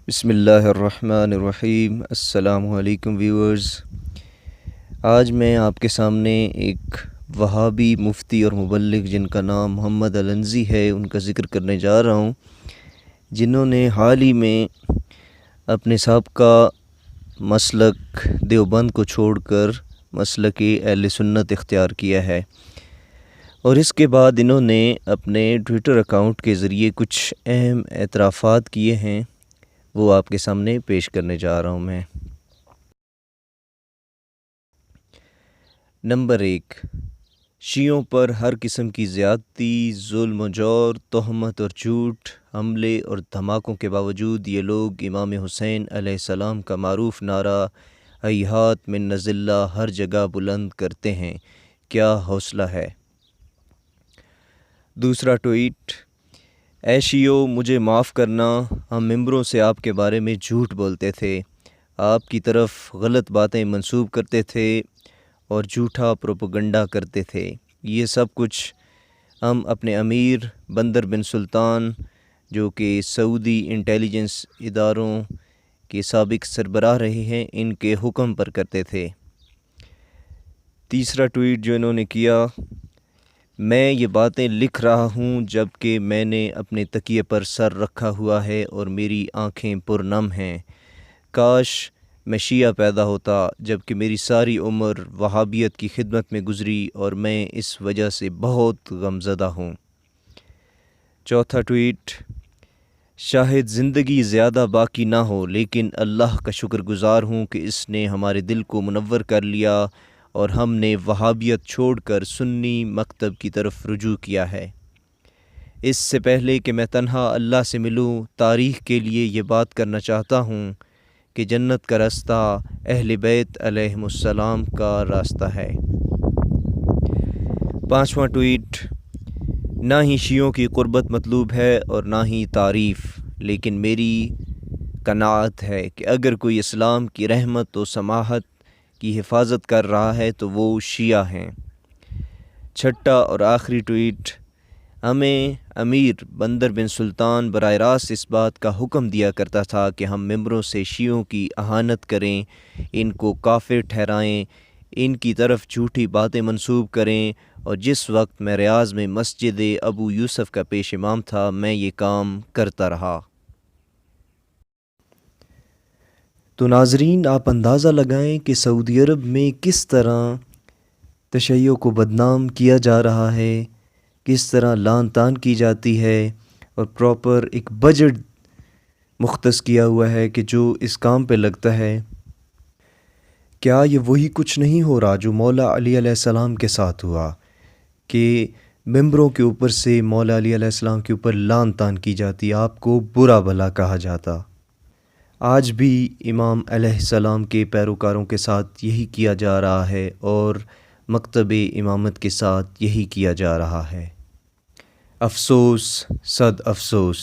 بسم اللہ الرحمن الرحیم۔ السلام علیکم ویورز۔ آج میں آپ کے سامنے ایک وہابی مفتی اور مبلغ جن کا نام محمد العنزی ہے ان کا ذکر کرنے جا رہا ہوں، جنہوں نے حال ہی میں اپنے سابقہ مسلک دیوبند کو چھوڑ کر مسلک اہل سنت اختیار کیا ہے، اور اس کے بعد انہوں نے اپنے ٹویٹر اکاؤنٹ کے ذریعے کچھ اہم اعترافات کیے ہیں، وہ آپ کے سامنے پیش کرنے جا رہا ہوں میں۔ نمبر 1، شیعوں پر ہر قسم کی زیادتی، ظلم و جور، تہمت اور جھوٹ، حملے اور دھماکوں کے باوجود یہ لوگ امام حسین علیہ السلام کا معروف نعرہ ہیہات من نزلہ ہر جگہ بلند کرتے ہیں، کیا حوصلہ ہے۔ دوسرا ٹویٹ: اے شیعو، مجھے معاف کرنا، ہم ممبروں سے آپ کے بارے میں جھوٹ بولتے تھے، آپ کی طرف غلط باتیں منسوب کرتے تھے اور جھوٹا پروپیگنڈا کرتے تھے۔ یہ سب کچھ ہم اپنے امیر بندر بن سلطان، جو کہ سعودی انٹیلیجنس اداروں کے سابق سربراہ رہے ہیں، ان کے حکم پر کرتے تھے۔ تیسرا ٹویٹ جو انہوں نے کیا: میں یہ باتیں لکھ رہا ہوں جب کہ میں نے اپنے تکیے پر سر رکھا ہوا ہے اور میری آنکھیں پرنم ہیں، کاش میں شیعہ پیدا ہوتا، جب کہ میری ساری عمر وہابیت کی خدمت میں گزری اور میں اس وجہ سے بہت غمزدہ ہوں۔ چوتھا ٹویٹ: شاید زندگی زیادہ باقی نہ ہو، لیکن اللہ کا شکر گزار ہوں کہ اس نے ہمارے دل کو منور کر لیا اور ہم نے وہابیت چھوڑ کر سنی مکتب کی طرف رجوع کیا ہے۔ اس سے پہلے کہ میں تنہا اللہ سے ملوں، تاریخ کے لیے یہ بات کرنا چاہتا ہوں کہ جنت کا راستہ اہل بیت علیہم السلام کا راستہ ہے۔ پانچواں ٹویٹ: نہ ہی شیعوں کی قربت مطلوب ہے اور نہ ہی تعریف، لیکن میری قناعت ہے کہ اگر کوئی اسلام کی رحمت و سماحت کی حفاظت کر رہا ہے تو وہ شیعہ ہیں۔ چھٹا اور آخری ٹویٹ: ہمیں امیر بندر بن سلطان براہ راست اس بات کا حکم دیا کرتا تھا کہ ہم ممبروں سے شیعوں کی اہانت کریں، ان کو کافر ٹھہرائیں، ان کی طرف جھوٹی باتیں منسوب کریں، اور جس وقت میں ریاض میں مسجد ابو یوسف کا پیش امام تھا میں یہ کام کرتا رہا۔ تو ناظرین، آپ اندازہ لگائیں کہ سعودی عرب میں کس طرح تشیع کو بدنام کیا جا رہا ہے، کس طرح لعن طعن کی جاتی ہے، اور پراپر ایک بجٹ مختص کیا ہوا ہے کہ جو اس کام پہ لگتا ہے۔ کیا یہ وہی کچھ نہیں ہو رہا جو مولا علی علیہ السلام کے ساتھ ہوا، کہ ممبروں کے اوپر سے مولا علی علیہ السلام کے اوپر لعن طعن کی جاتی، آپ کو برا بھلا کہا جاتا؟ آج بھی امام علیہ السلام کے پیروکاروں کے ساتھ یہی کیا جا رہا ہے اور مکتب امامت کے ساتھ یہی کیا جا رہا ہے۔ افسوس، صد افسوس۔